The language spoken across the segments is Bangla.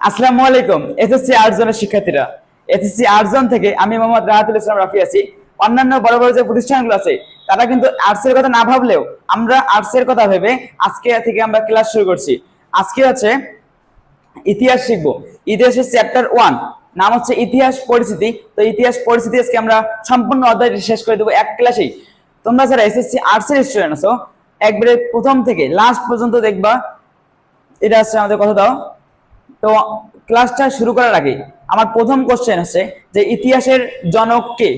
আসসালামু আলাইকুম এসএসসি আর্টস জোনের শিক্ষার্থীরা। এসএসসি আর্টস জোন থেকে আমি মোহাম্মদ রাহাতুল ইসলাম রাফি আছি। অন্যান্য বড় বড় যে প্রতিষ্ঠানগুলো আছে তারা কিন্তু আর্টস এর কথা না ভাবলেও আমরা আর্টস এর কথা ভেবে আজকে থেকে আমরা ক্লাস শুরু করছি। আজকে হচ্ছে ইতিহাস শিখবো। ইতিহাসের চ্যাপ্টার 1 নাম হচ্ছে ইতিহাস পরিচিতি। তো ইতিহাস পরিচিতি আজকে আমরা সম্পূর্ণ অধ্যায়টি শেষ করে দেবো এক ক্লাসেই। তোমরা যারা এসএসসি আর্টস এর স্টুডেন্ট আছো একবারে প্রথম থেকে লাস্ট পর্যন্ত দেখবা। এটা হচ্ছে আমাদের কথা দাও। তো ক্লাসটা শুরু করার আগে আমার প্রথম কোশ্চেন আছে যে ইতিহাসের জনক কে?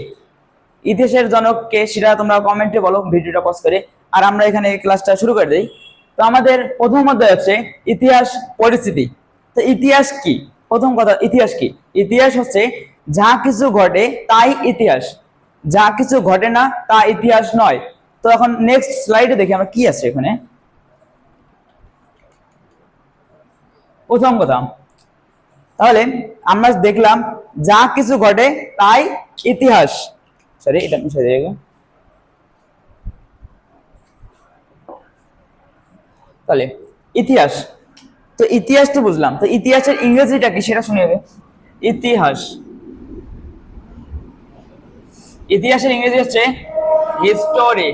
ইতিহাসের জনক কে সেটা তোমরা কমেন্টে বলো ভিডিওটা পজ করে, আর আমরা এখানে ক্লাসটা শুরু করে দেই। তো আমাদের প্রথম অধ্যায় হচ্ছে ইতিহাস পরিচিতি। তো ইতিহাস কি? প্রথম কথা, ইতিহাস কি? ইতিহাস হচ্ছে যা কিছু ঘটে তাই ইতিহাস, যা কিছু ঘটে না তা ইতিহাস নয়। তো এখন নেক্সট স্লাইডে দেখি আমরা কি আছে এখানে। প্রথম কথা, তাহলে আমরা দেখলাম যা কিছু ঘটে তাই ইতিহাস। সরি, এটা মুছে দিয়ে গেল। তাহলে ইতিহাস, তো ইতিহাস তো বুঝলাম, তো ইতিহাসের ইংরেজিটা কি সেটা শুনে নেবে। ইতিহাস, ইতিহাসের ইংরেজি হচ্ছে হিস্টোরি।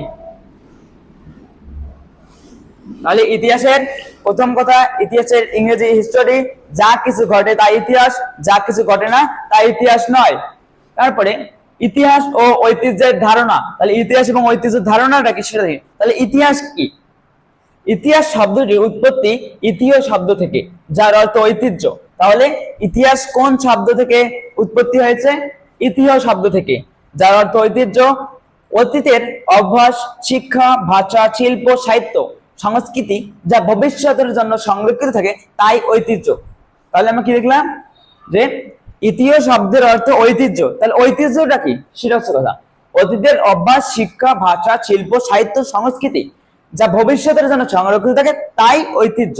তাহলে ইতিহাসের প্রথম কথা, ইতিহাসের ইংরেজি হিস্টোরি। যা কিছু ঘটে তা ইতিহাস, যা কিছু ঘটে না তা ইতিহাস নয়। তারপরে ইতিহাস ও ঐতিহ্যের ধারণা। তাহলে ইতিহাস এবং ঐতিহ্যের ধারণাটা কি সেটা দেখি। তাহলে ইতিহাস কি? ইতিহাস শব্দটির উৎপত্তি ইতিহ শব্দ থেকে, যার অর্থ ঐতিহ্য। তাহলে ইতিহাস কোন শব্দ থেকে উৎপত্তি হয়েছে? ইতিহ শব্দ থেকে, যার অর্থ ঐতিহ্য। অতীতের অভ্যাস, শিক্ষা, ভাষা, শিল্প, সাহিত্য, সংস্কৃতি যা ভবিষ্যতের জন্য সংরক্ষিত থাকে তাই ঐতিহ্য। তাহলে আমরা কি দেখলাম যে ইতিহ শব্দের অর্থ ঐতিহ্য। তাহলে ঐতিহ্যটা কি সেটা হচ্ছে কথা। অতীতের অভ্যাস, শিক্ষা, ভাষা, শিল্প, সাহিত্য, সংস্কৃতি যা ভবিষ্যতের জন্য সংরক্ষিত থাকে তাই ঐতিহ্য।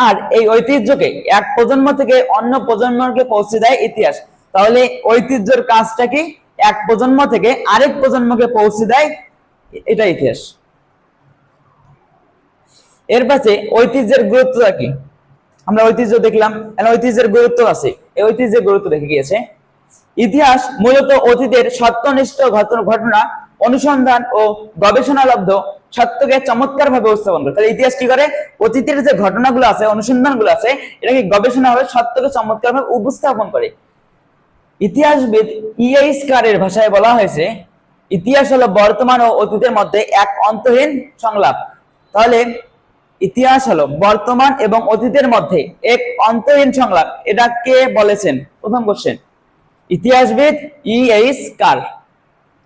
আর এই ঐতিহ্যকে এক প্রজন্ম থেকে অন্য প্রজন্মকে পৌঁছে দেয় ইতিহাস। তাহলে ঐতিহ্যের কাজটা কি? এক প্রজন্ম থেকে আরেক প্রজন্মকে পৌঁছে দেয়, এটা ইতিহাস। এর পাশে ঐতিহ্যের গুরুত্বটা কি? আমরা ঐতিহ্য দেখলাম, ঐতিহ্যের গুরুত্ব আছে। এই ঐতিহ্যের গুরুত্ব দেখে গিয়েছে। ইতিহাস মূলত অতীতের সত্যনিষ্ঠ ঘটনা অনুসন্ধান ও গবেষণালব্ধ সত্যকে চমৎকার ভাবে উপস্থাপন করে। তাহলে ইতিহাস কি করে? অতীতের যে ঘটনাগুলো আছে, অনুসন্ধানগুলো আছে, এটাকে গবেষণা ভাবে সত্যকে চমৎকার ভাবে উপস্থাপন করে। ইতিহাসবিদ ইএইচ কারের ভাষায় বলা হয়েছে ইতিহাস হলো বর্তমান ও অতীতের মধ্যে এক অন্তহীন সংলাপ। তাহলে ইতিহাস হলো বর্তমান এবং অতীতের মধ্যে এক অন্তহীন সংলাপ। এটা কে বলেছেন? প্রথম কোশ্চেন, ইতিহাসবিদ ইএইচ কার।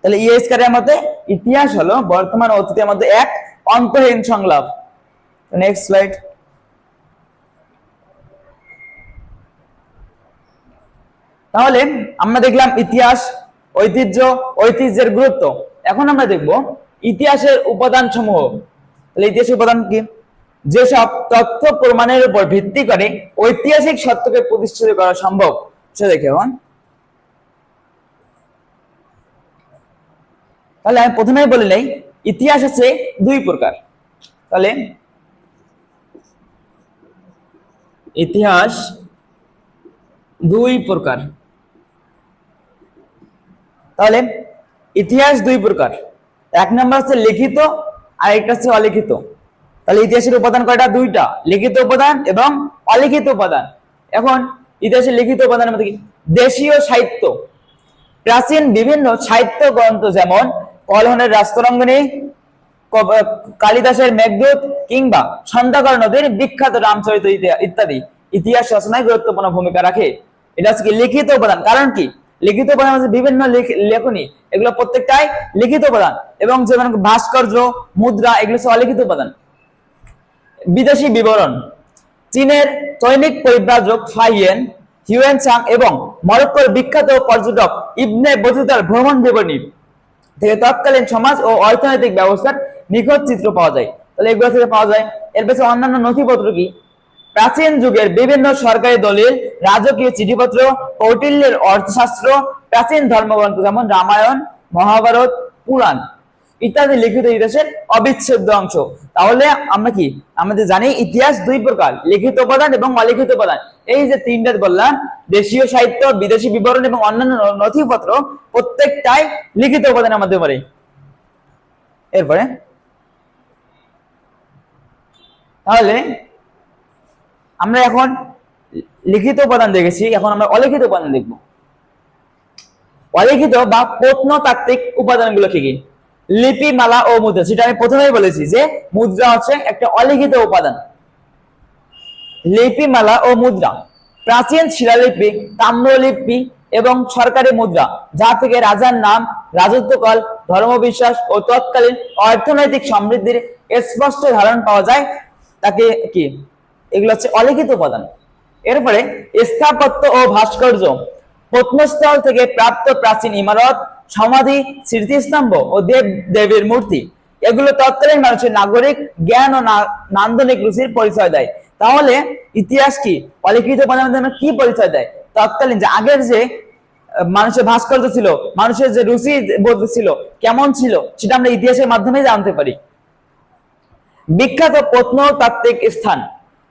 তাহলে ইএইচ কারের মতে ইতিহাস হলো বর্তমান ও অতীতের মধ্যে এক অন্তহীন সংলাপ। Next slide. তাহলে আমরা দেখলাম ইতিহাস, ঐতিহ্য, ঐতিহ্যের গুরুত্ব। এখন আমরা দেখব ইতিহাসের উপাদান সমূহ। তাহলে ইতিহাসের উপাদান কি? যেসব তথ্য প্রমাণের উপর ভিত্তি করে ঐতিহাসিক সত্যকে প্রতিষ্ঠিত করা সম্ভব সেটা দেখে। এখন তাহলে আমি প্রথমেই বলে নেই ইতিহাস আছে দুই প্রকার। তাহলে ইতিহাস দুই প্রকার। তাহলে ইতিহাস দুই প্রকার, এক নম্বর হচ্ছে লিখিত আর একটা হচ্ছে অলিখিত। তাহলে ইতিহাসের উপাদান কয়টা? দুইটা, লিখিত উপাদান এবং অলিখিত উপাদান। এখন ইতিহাসের লিখিত উপাদানের মধ্যে কি? দেশীয় সাহিত্য, প্রাচীন বিভিন্ন সাহিত্য গ্রন্থ যেমন কলহনের রাস্তরঙ্গিনী, কালিদাসের মেঘদূত কিংবা সন্ধ্যাকর নদীর বিখ্যাত রামচরিত ইত্যাদি ইতিহাস রচনায় গুরুত্বপূর্ণ ভূমিকা রাখে। এটা হচ্ছে কি? লিখিত উপাদান। কারণ কি? লিখিত উপাদান হচ্ছে বিভিন্ন লেখনী, এগুলো প্রত্যেকটাই লিখিত উপাদান। এবং যেমন ভাস্কর্য, মুদ্রা, এগুলো হচ্ছে অলিখিত উপাদান। বিদেশি বিবরণ, চীনের চৈনিক পরিব্রাজক ফাইয়েন হিউয়েনসাং এবং মরক্কোর বিখ্যাত পর্যটক ইবনে বতুতার ভ্রমণ বিবরণী থেকে তৎকালীন সমাজ ও অর্থনৈতিক ব্যবস্থার নিখুঁত চিত্র পাওয়া যায়। তাহলে এগুলো থেকে পাওয়া যায়। এর পেছনে অন্যান্য নথিপত্র কি? প্রাচীন যুগের বিভিন্ন সরকারি দলিল, রাজকীয় চিঠিপত্র, কৌটিল্যের অর্থশাস্ত্র, প্রাচীন ধর্মগ্রন্থ যেমন রামায়ণ, মহাভারত, পুরাণ, ইত্যাদি লিখিত ইতিহাসের অবিচ্ছেদ্য অংশ। তাহলে আমরা কি আমাদের জানি ইতিহাস দুই প্রকার, লিখিত উপাদান এবং অলিখিত উপাদান। এই যে তিনটা বললাম, দেশীয় সাহিত্য, বিদেশি বিবরণ এবং অন্যান্য নথিপত্র, প্রত্যেকটাই লিখিত উপাদানের মধ্যে পড়ে। এরপরে তাহলে আমরা এখন লিখিত উপাদান দেখেছি, এখন আমরা অলিখিত উপাদান দেখব। অলিখিত বা প্রত্নতাত্ত্বিক উপাদানগুলো কি কি? লিপি, মালা ও মুদ্রা। সেটা আমি প্রথমেই বলেছি যে মুদ্রা হচ্ছে একটা অলিখিত উপাদান। লিপি, মালা ও মুদ্রা, প্রাচীন শিলালিপি, তাম্রলিপি এবং সরকারি মুদ্রা, যা থেকে রাজার নাম, রাজত্বকাল, ধর্মবিশ্বাস ও তৎকালীন অর্থনৈতিক সমৃদ্ধির স্পষ্ট ধারণ পাওয়া যায়, তাকে কি এগুলো হচ্ছে অলিখিত উপাদান। এরপরে স্থাপত্য ও ভাস্কর্য, প্রত্নস্থল থেকে প্রাপ্ত প্রাচীন ইমারত, সমাধি, স্মৃতিস্তম্ভ ও দেব দেবীর মূর্তি, এগুলো তৎকালীন মানুষের নাগরিক জ্ঞান ও নান্দনিক রুচির পরিচয় দেয়। তাহলে ইতিহাস কি অলিখিত উপাদানের মাধ্যমে কি পরিচয় দেয়? তৎকালীন যে আগের যে মানুষের ভাস্কর্য ছিল, মানুষের যে রুচি বোধ ছিল, কেমন ছিল, সেটা আমরা ইতিহাসের মাধ্যমে জানতে পারি। বিখ্যাত প্রত্নতাত্ত্বিক স্থান,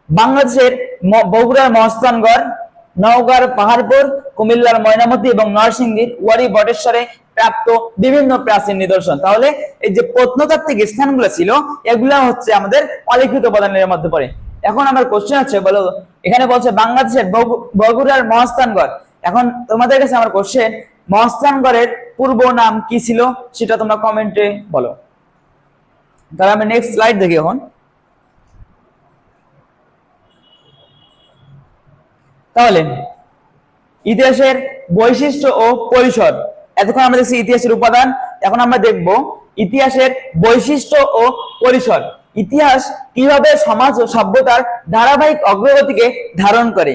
বাংলাদেশের বগুড়ার মহস্থানগড়, নওগাঁর পাহাড়পুর, কুমিল্লার ময়নামতি এবং নরসিংদীর ওয়ারী বটেশ্বরে প্রাপ্ত বিভিন্ন প্রাচীন নিদর্শন। তাহলে এই যে প্রত্নতাত্ত্বিক স্থানগুলো ছিল, এগুলা হচ্ছে আমাদের অলিখিত উপাদানের মধ্যে পড়ে। এখন আমার কোশ্চেন হচ্ছে, বলো, এখানে বলছে বাংলাদেশের বগুড়ার মহস্থানগড়। এখন তোমাদের কাছে আমার কোশ্চেন, মহস্থানগড়ের পূর্ব নাম কি ছিল সেটা তোমরা কমেন্টে বলো। তাহলে আমি নেক্সট স্লাইড দেখি। এখন তাহলে ইতিহাসের বৈশিষ্ট্য ও পরিসর, এতক্ষণ আমরা দেখছি ইতিহাসের উপাদান, এখন আমরা দেখব ইতিহাসের বৈশিষ্ট্য ও পরিসর। ইতিহাস কিভাবে সমাজ ও সভ্যতার ধারাবাহিক অগ্রগতিকে ধারণ করে।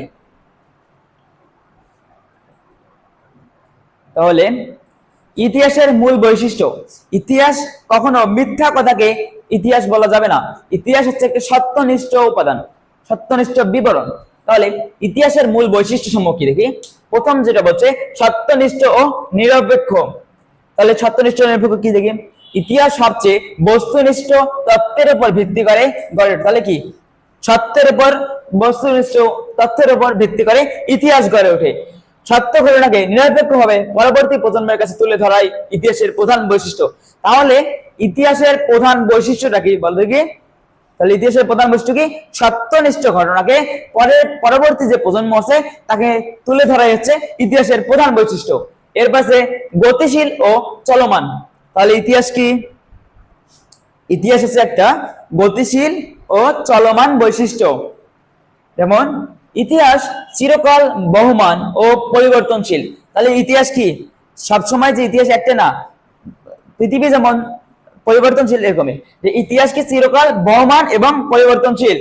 তাহলে ইতিহাসের মূল বৈশিষ্ট্য, ইতিহাস কখনো মিথ্যা কথাকে ইতিহাস বলা যাবে না। ইতিহাস হচ্ছে একটি সত্যনিষ্ঠ উপাদান, সত্যনিষ্ঠ বিবরণ। তাহলে ইতিহাসের মূল বৈশিষ্ট্য সমূহ কি দেখি। প্রথম যেটা বলছে সত্যনিষ্ঠ ও নিরপেক্ষ। তাহলে সত্যনিষ্ঠ নিরপেক্ষ কি দেখি, ইতিহাস সবচেয়ে বস্তুনিষ্ঠ তথ্যের উপর ভিত্তি করে গড়ে। তাহলে কি সত্যের উপর, বস্তুনিষ্ঠ তথ্যের উপর ভিত্তি করে ইতিহাস গড়ে ওঠে। সত্য ঘটনাকে নিরপেক্ষভাবে পরবর্তী প্রজন্মের কাছে তুলে ধরাই ইতিহাসের প্রধান বৈশিষ্ট্য। তাহলে ইতিহাসের প্রধান বৈশিষ্ট্যটা কি বলতে কি? তাহলে ইতিহাসের প্রধান বৈশিষ্ট্য কি? সত্যনিষ্ঠ ঘটনাকে পরবর্তী যে প্রজন্ম আছে তাকে তুলে ধরাই হচ্ছে ইতিহাসের প্রধান বৈশিষ্ট্য। এর পাশে গতিশীল ও চলমান। তাহলে ইতিহাস কি? ইতিহাস হচ্ছে একটা গতিশীল ও চলমান বৈশিষ্ট্য। যেমন ইতিহাস চিরকাল বহমান ও পরিবর্তনশীল। তাহলে ইতিহাস কি সবসময় যে ইতিহাস একটা না, পৃথিবী যেমন পরিবর্তনশীল, এরকমই যে ইতিহাস কি চিরকাল বহমান এবং পরিবর্তনশীল।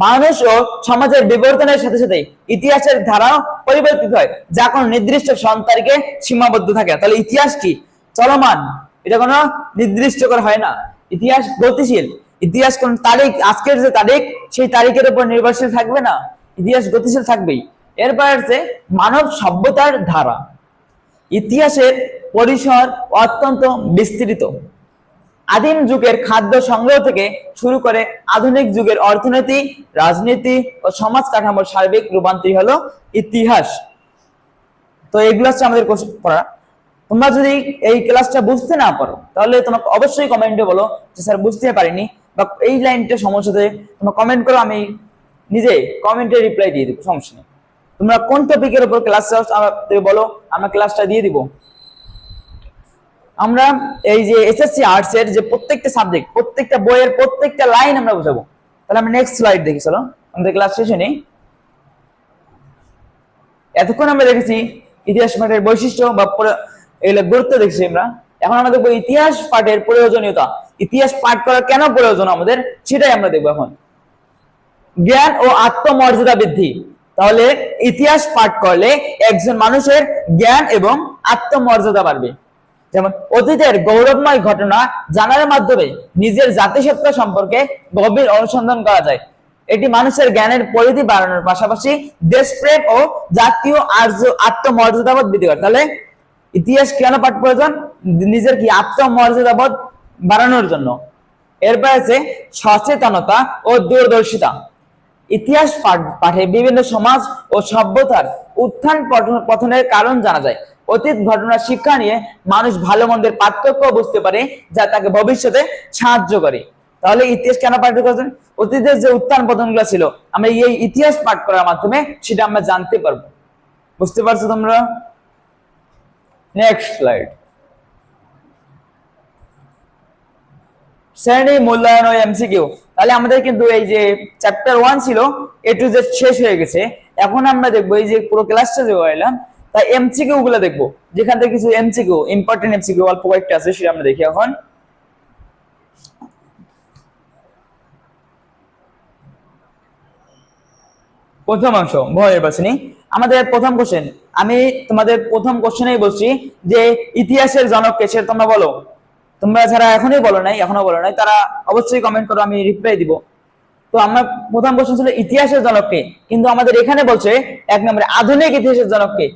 মানুষ ও সমাজের বিবর্তনের সাথে সাথে ইতিহাসের ধারাও পরিবর্তিত হয়, যা কোনো নির্দিষ্ট সন্তারিখে সীমাবদ্ধ থাকে। তাহলে ইতিহাস কি চলমান, এটা কোনো নির্দিষ্ট করা হয় না। ইতিহাস গতিশীল, ইতিহাস কোন তারিখ, আজকের যে তারিখ সেই তারিখের উপর নির্ভরশীল থাকবে না, ইতিহাস গতিশীল থাকবেই। এরপর আছে মানব সভ্যতার ধারা। ইতিহাসের পরিসর অত্যন্ত বিস্তৃত। আদিম যুগের খাদ্য সংগ্রহ থেকে শুরু করে আধুনিক যুগের অর্থনীতি, রাজনীতি ও সমাজ কাঠামোর সার্বিক রূপান্তরই হলো ইতিহাস। তো এগুলো হচ্ছে আমাদের পড়া। তোমরা যদি এই ক্লাসটা বুঝতে না পারো তাহলে তোমাকে অবশ্যই কমেন্টে বলো যে স্যার বুঝতে পারিনি বা এই লাইনটা সমস্যা হচ্ছে, তোমরা কমেন্ট করো, আমি নিজে কমেন্টে রিপ্লাই দিয়ে দিব, সমস্যা নেই। তোমরা কোন টপিকের উপর ক্লাস চাও আমাদের বলো, আমরা ক্লাসটা দিয়ে দিব। আমরা এই যে এসএসসি আর্টস এর যে প্রত্যেকটা সাবজেক্ট, প্রত্যেকটা বইয়ের প্রত্যেকটা লাইন আমরা বুঝাবো। তাহলে আমরা নেক্সট স্লাইড দেখি, চলো আমাদের ক্লাস শেষে নেই। এতক্ষণ আমরা দেখেছি ইতিহাস পাঠের বৈশিষ্ট্য বা এগুলো গুরুত্ব দেখছি আমরা। এখন আমরা দেখবো ইতিহাস পাঠের প্রয়োজনীয়তা, ইতিহাস পাঠ করা কেন প্রয়োজন আমাদের, সেটাই আমরা দেখবো এখন। জ্ঞান ও আত্মমর্যাদা বৃদ্ধি। তাহলে ইতিহাস পাঠ করলে একজন মানুষের জ্ঞান এবং আত্মমর্যাদা বাড়বে। যেমন অতীতের গৌরবময় ঘটনা জানার মাধ্যমে নিজের জাতিসত্তা সম্পর্কে গভীর অনুসন্ধান করা যায়। এটি মানুষের জ্ঞানের পরিধি বাড়ানোর পাশাপাশি দেশপ্রেম ও জাতীয় আত্মমর্যাদাবোধ বৃদ্ধি করে। তাহলে ইতিহাস কেন পাঠ প্রয়োজন? নিজের কি আত্মমর্যাদাবোধ বাড়ানোর জন্য। এরপর আছে সচেতনতা ও দূরদর্শিতা। ইতিহাস পাঠে বিভিন্ন সমাজ ও সভ্যতার উত্থান পতনের কারণ জানা যায়। অতীত ঘটনার শিক্ষা নিয়ে মানুষ ভালো মন্দের পার্থক্য বুঝতে পারে, যা তাকে ভবিষ্যতে সাহায্য করে। তাহলে ইতিহাস কেন পাঠ করছেন? অতীতের যে উত্থান পতনগুলো ছিল আমরা এই ইতিহাস পাঠ করার মাধ্যমে সেটা আমরা জানতে পারবো। বুঝতে পারছো তোমরা? Next slide. শ্রেণী মূল্যায়ন ও এমসিকিউ। তাহলে আমাদের কিন্তু এই যে চ্যাপ্টার 1 ছিল এ টু জেড শেষ হয়ে গেছে। এখন আমরা দেখবো এই যে পুরো ক্লাসটা যে হইলাম তাই এমসিকিউ গুলো দেখবো, যেখান থেকে কিছু এমসিকিউ ইম্পর্টেন্ট এমসিকিউ অল্প কয়েকটা আছে সেটা আমরা দেখি। এখন প্রথম অংশ বহু নির্বাচনী। আমাদের প্রথম কোশ্চেন, আমি তোমাদের প্রথম কোশ্চেনেই বলছি যে ইতিহাসের জনক কে, সেটা তোমরা বলো। তোমরা যারা এখনো বলো নাই তারা অবশ্যই কমেন্ট করো, আমি রিপ্লাই দিব। তো আমার প্রথম কোশ্চেন ছিল ইতিহাসের জনক কে, কিন্তু আমাদের এখানে বলছে এক নম্বরে আধুনিক ইতিহাসের জনক কে।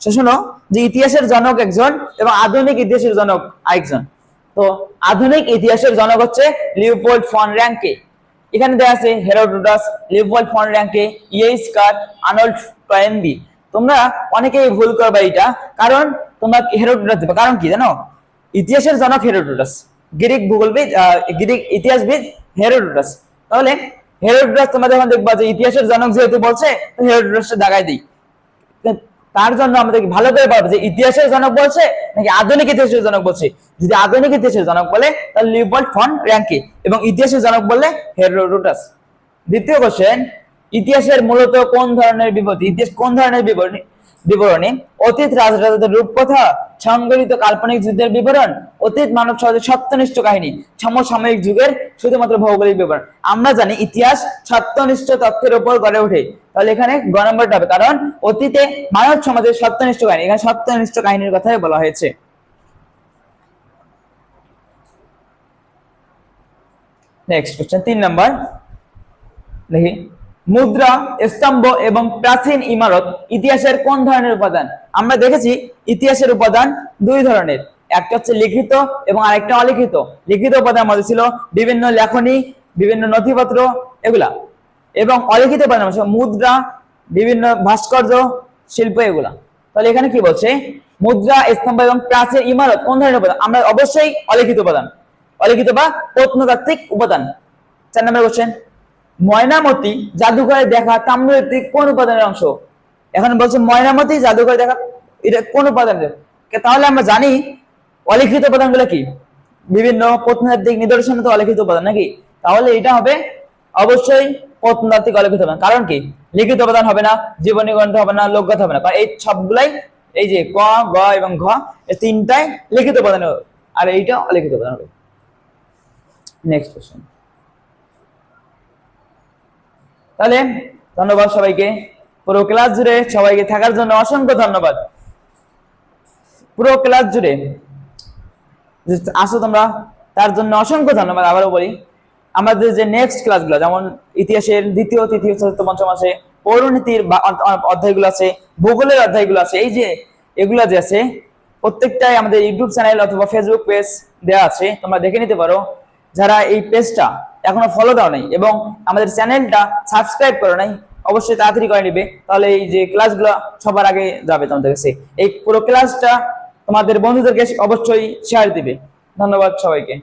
শোনো যে ইতিহাসের জনক একজন এবং আধুনিক ইতিহাসের জনক আরেকজন। তো আধুনিক ইতিহাসের জনক হচ্ছে লিওপোল্ড ফন র্যাঙ্কে। এখানে দেয়া আছে হেরোডোটাস, লিওপোল্ড ফন র্যাঙ্কে, ইয়েস্কার, আর্নল্ড টয়েনবি। তোমরা অনেকেই ভুল করবে এটা, কারণ তোমরা হেরোডোটাস দিবা। কারণ কি জানো? ইতিহাসের জনক হেরোডোটাস, গ্রিক ভূগোলবিদ, গ্রিক ইতিহাসবিদ হেরোডোটাস। তাহলে হেরোডোটাস তোমরা যখন দেখবা যে ইতিহাসের জনক যেহেতু বলছে হেরোডোটাসটা দাগাই দিই। তার জন্য আমাদের ভালো করে বলবো যে ইতিহাসের জনক বলছে নাকি আধুনিক ইতিহাসের জনক বলছে। যদি আধুনিক ইতিহাসের জনক বলে তাহলে লিওপোল্ড ফন র্যাঙ্কে, এবং ইতিহাসের জনক বললে হেরোডোটাস। দ্বিতীয় কোশ্চেন, ইতিহাসের মূলত কোন ধরনের বিবরণী? ইতিহাস কোন ধরনের বিবরণী? অতীত রাজরাজাদের রূপকথা, সংগঠিত কাল্পনিক যুদ্ধের বিবরণ, অতীত মানব সমাজের সত্যনিষ্ঠ কাহিনী, সমসাময়িক যুগের শুধুমাত্র ভৌগোলিক বিবরণ। আমরা জানি ইতিহাস সত্যনিষ্ঠ তথ্যের উপর গড়ে ওঠে, তাহলে এখানে গ নম্বরটা হবে, কারণ অতীতে মানব সমাজের সত্যনিষ্ঠ কাহিনী, এখানে সত্যনিষ্ঠ কাহিনীর কথাই বলা হয়েছে। নেক্সট কোশ্চেন 3 নাম্বার দেখি, মুদ্রা, স্তম্ভ এবং প্রাচীন ইমারত ইতিহাসের কোন ধরনের উপাদান? আমরা দেখেছি ইতিহাসের উপাদান দুই ধরনের, একটা হচ্ছে লিখিত এবং আরেকটা অলিখিত। লিখিত উপাদান মধ্যে ছিল বিভিন্ন লেখনী, বিভিন্ন নথিপত্র এগুলা, এবং অলিখিত উপাদান মুদ্রা, বিভিন্ন ভাস্কর্য, শিল্প এগুলা। তাহলে এখানে কি বলছে? মুদ্রা, স্তম্ভ এবং প্রাচীন ইমারত কোন ধরনের উপাদান? আমরা অবশ্যই অলিখিত উপাদান, অলিখিত বা প্রত্নতাত্ত্বিক উপাদান। 4 নম্বর কোশ্চেন, ময়নামতি জাদুঘরে দেখা তাম্রলিপি কোন উপাদানের অংশ? এখন বলছে ময়নামতি জাদুঘরে দেখা, এটা কোন উপাদানের? তাহলে আমরা জানি অলিখিত উপাদানগুলো কি? বিভিন্ন প্রত্নতাত্ত্বিক নিদর্শন তো অলিখিত উপাদান নাকি? তাহলে এটা হবে অবশ্যই প্রত্নতাত্ত্বিক অলিখিত উপাদান। কারণ কি? লিখিত উপাদান হবে না, জীবনী গ্রন্থ হবে না, লোকগাথা হবে না, কারণ এই সবগুলাই এই যে ক, গ এবং ঘ এই তিনটাই লিখিত উপাদান, আর এইটা অলিখিত উপাদান হবে। Next question. তাহলে ধন্যবাদ সবাইকে, পুরো ক্লাস জুড়ে সবাইকে থাকার জন্য অসংখ্য ধন্যবাদ। পুরো ক্লাস জুড়ে আসো তোমরা, তার জন্য অসংখ্য ধন্যবাদ। আবারও বলি, আমাদের যে নেক্সট ক্লাসগুলো, যেমন ইতিহাসের দ্বিতীয়, তৃতীয়, চতুর্থ, পঞ্চম আছে, পৌরনীতির অধ্যায়গুলো আছে, ভূগোলের অধ্যায়গুলো আছে, এই যে এগুলো যে আছে প্রত্যেকটাই আমাদের ইউটিউব চ্যানেল অথবা ফেসবুক পেজ দেওয়া আছে, তোমরা দেখে নিতে পারো। যারা এই পেজটা এখনো ফলো দাও নাই এবং আমাদের চ্যানেলটা সাবস্ক্রাইব করো নাই, অবশ্যই তাড়াতাড়ি করে নিবে, তাহলে এই যে ক্লাসগুলো সবার আগে যাবে তোমাদের কাছে। এই পুরো ক্লাসটা তোমাদের বন্ধুদেরকে অবশ্যই শেয়ার দিবে। ধন্যবাদ সবাইকে।